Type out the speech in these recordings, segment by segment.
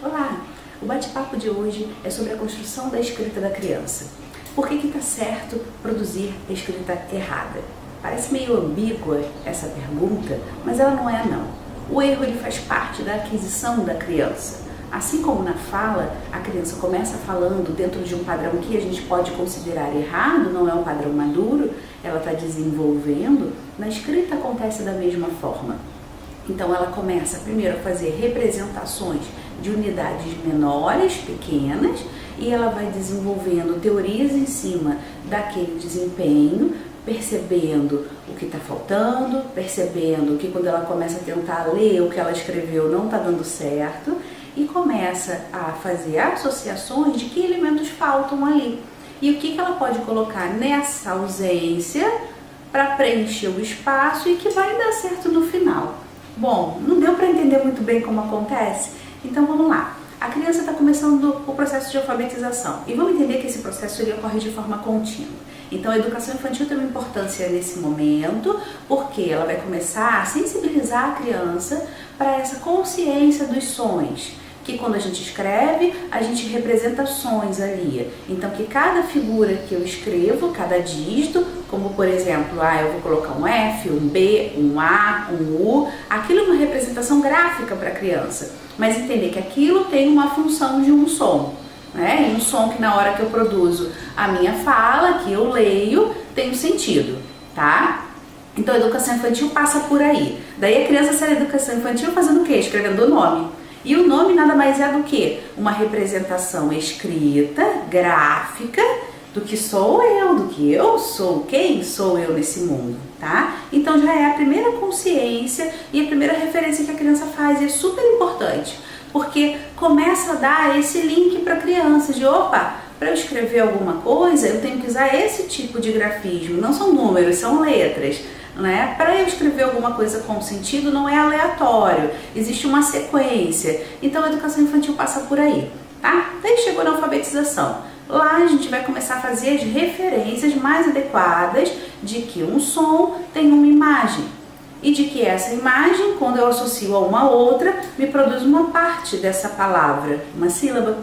Olá! O bate-papo de hoje é sobre a construção da escrita da criança. Por que está certo produzir escrita errada? Parece meio ambígua essa pergunta, mas ela não é não. O erro ele faz parte da aquisição da criança. Assim como na fala, a criança começa falando dentro de um padrão que a gente pode considerar errado, não é um padrão maduro, ela está desenvolvendo, na escrita acontece da mesma forma. Então ela começa primeiro a fazer representações de unidades menores, pequenas, e ela vai desenvolvendo teorias em cima daquele desempenho, percebendo o que está faltando, percebendo que quando ela começa a tentar ler o que ela escreveu não está dando certo, e começa a fazer associações de que elementos faltam ali. E o que ela pode colocar nessa ausência para preencher o espaço e que vai dar certo no final. Bom, não deu para entender muito bem como acontece? Então vamos lá. A criança está começando o processo de alfabetização e vamos entender que esse processo ele ocorre de forma contínua. Então a educação infantil tem uma importância nesse momento porque ela vai começar a sensibilizar a criança para essa consciência dos sons. Que quando a gente escreve, a gente representa sons ali. Então que cada figura que eu escrevo, cada dígito, como por exemplo, eu vou colocar um F, um B, um A, um U, aquilo é uma representação gráfica para a criança. Mas entender que aquilo tem uma função de um som, né? E um som que na hora que eu produzo a minha fala, que eu leio, tem um sentido, tá? Então a educação infantil passa por aí. Daí a criança sai da educação infantil fazendo o quê? Escrevendo o nome. E o nome nada mais é do que uma representação escrita, gráfica, do que sou eu, do que eu sou, quem sou eu nesse mundo, tá? Então já é a primeira consciência e a primeira referência que a criança faz, e é super importante, porque começa a dar esse link para a criança de, opa, para eu escrever alguma coisa, eu tenho que usar esse tipo de grafismo, não são números, são letras. Né? Para eu escrever alguma coisa com sentido não é aleatório, existe uma sequência. Então a educação infantil passa por aí, tá? Daí chegou na alfabetização. Lá a gente vai começar a fazer as referências mais adequadas de que um som tem uma imagem e de que essa imagem, quando eu associo a uma outra, me produz uma parte dessa palavra, uma sílaba.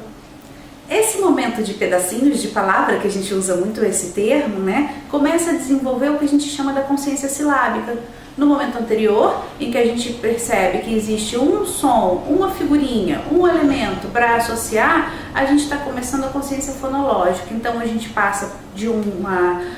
Esse momento de pedacinhos de palavra, que a gente usa muito esse termo, né, começa a desenvolver o que a gente chama da consciência silábica. No momento anterior, em que a gente percebe que existe um som, uma figurinha, um elemento para associar, a gente está começando a consciência fonológica. Então a gente passa de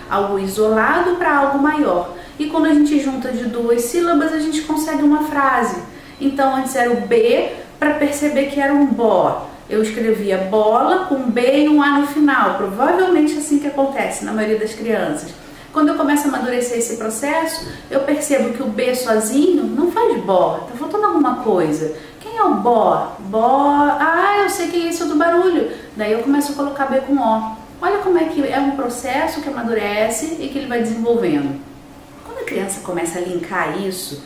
algo isolado para algo maior. E quando a gente junta de duas sílabas, a gente consegue uma frase. Então antes era o B para perceber que era um bó. Eu escrevia bola com B e um A no final, provavelmente assim que acontece na maioria das crianças. Quando eu começo a amadurecer esse processo, eu percebo que o B sozinho não faz bó, tá faltando alguma coisa. Quem é o bó? Bó, eu sei quem é esse do barulho. Daí eu começo a colocar B com O. Olha como é que é um processo que amadurece e que ele vai desenvolvendo. Quando a criança começa a linkar isso,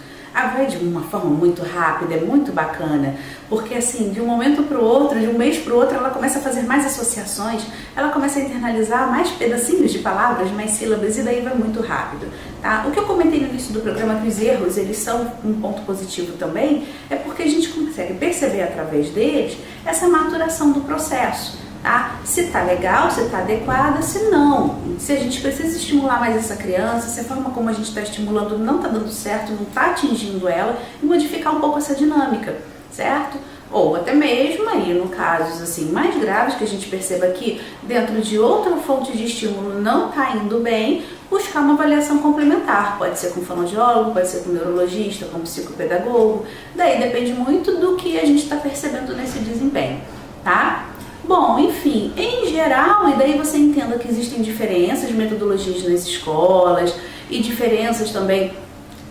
vai de uma forma muito rápida, é muito bacana, porque assim, de um momento para o outro, de um mês para o outro, ela começa a fazer mais associações, ela começa a internalizar mais pedacinhos de palavras, mais sílabas, e daí vai muito rápido, tá? O que eu comentei no início do programa, que os erros, eles são um ponto positivo também, é porque a gente consegue perceber através deles essa maturação do processo. Tá? Se tá legal, se tá adequada, se não, se a gente precisa estimular mais essa criança, se a forma como a gente está estimulando não tá dando certo, não tá atingindo ela, e modificar um pouco essa dinâmica, certo? Ou até mesmo aí, no casos assim mais graves, que a gente perceba que dentro de outra fonte de estímulo não tá indo bem, buscar uma avaliação complementar, pode ser com fonoaudiólogo, pode ser com neurologista, com psicopedagogo, daí depende muito do que a gente está percebendo nesse desempenho, tá? Bom, enfim, em geral, e daí você entenda que existem diferenças de metodologias nas escolas e diferenças também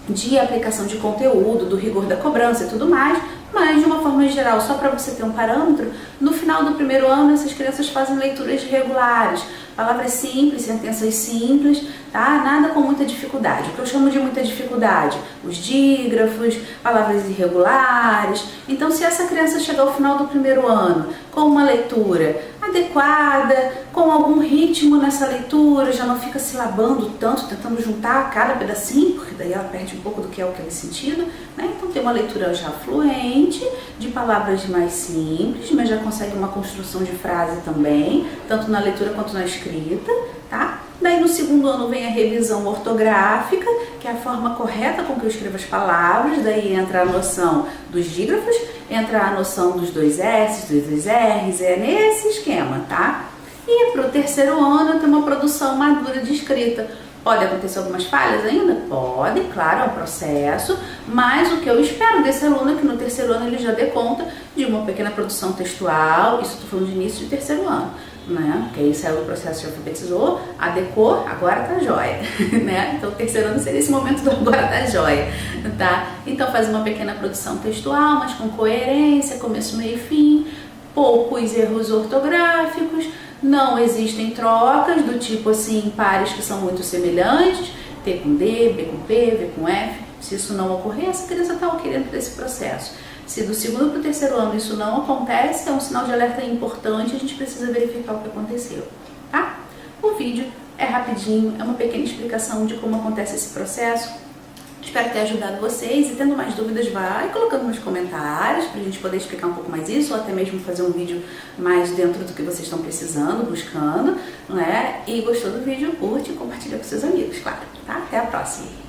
de aplicação de conteúdo, do rigor da cobrança e tudo mais, mas de uma forma geral, só para você ter um parâmetro, no final do primeiro ano essas crianças fazem leituras regulares, palavras simples, sentenças simples, tá? Nada com muita dificuldade. O que eu chamo de muita dificuldade? Os dígrafos, palavras irregulares. Então, se essa criança chegar ao final do primeiro ano com uma leitura, adequada, com algum ritmo nessa leitura, já não fica silabando tanto, tentando juntar cada pedacinho, porque daí ela perde um pouco do que é aquele sentido, né? Então tem uma leitura já fluente, de palavras mais simples, mas já consegue uma construção de frase também, tanto na leitura quanto na escrita, tá? Daí no segundo ano vem a revisão ortográfica, que é a forma correta com que eu escrevo as palavras, daí entra a noção dos dígrafos, entra a noção dos dois S's, dos dois R's, é nesse esquema, tá? E para o terceiro ano eu tenho uma produção madura de escrita. Pode acontecer algumas falhas ainda? Pode, claro, é um processo, mas o que eu espero desse aluno é que no terceiro ano ele já dê conta de uma pequena produção textual, isso estou falando de início de terceiro ano, né? Porque aí saiu do processo de alfabetizou, adequou, agora tá jóia, né? Então o terceiro ano seria esse momento do agora tá jóia, tá? Então faz uma pequena produção textual, mas com coerência, começo, meio e fim, poucos erros ortográficos, não existem trocas do tipo assim, pares que são muito semelhantes, T com D, B com P, V com F. Se isso não ocorrer, essa criança está ok dentro desse processo. Se do segundo para o terceiro ano isso não acontece, é um sinal de alerta importante, a gente precisa verificar o que aconteceu, tá? O vídeo é rapidinho, é uma pequena explicação de como acontece esse processo. Espero ter ajudado vocês e tendo mais dúvidas vai colocando nos comentários para a gente poder explicar um pouco mais isso ou até mesmo fazer um vídeo mais dentro do que vocês estão precisando, buscando, né? E gostou do vídeo, curte e compartilha com seus amigos, claro, tá? Até a próxima!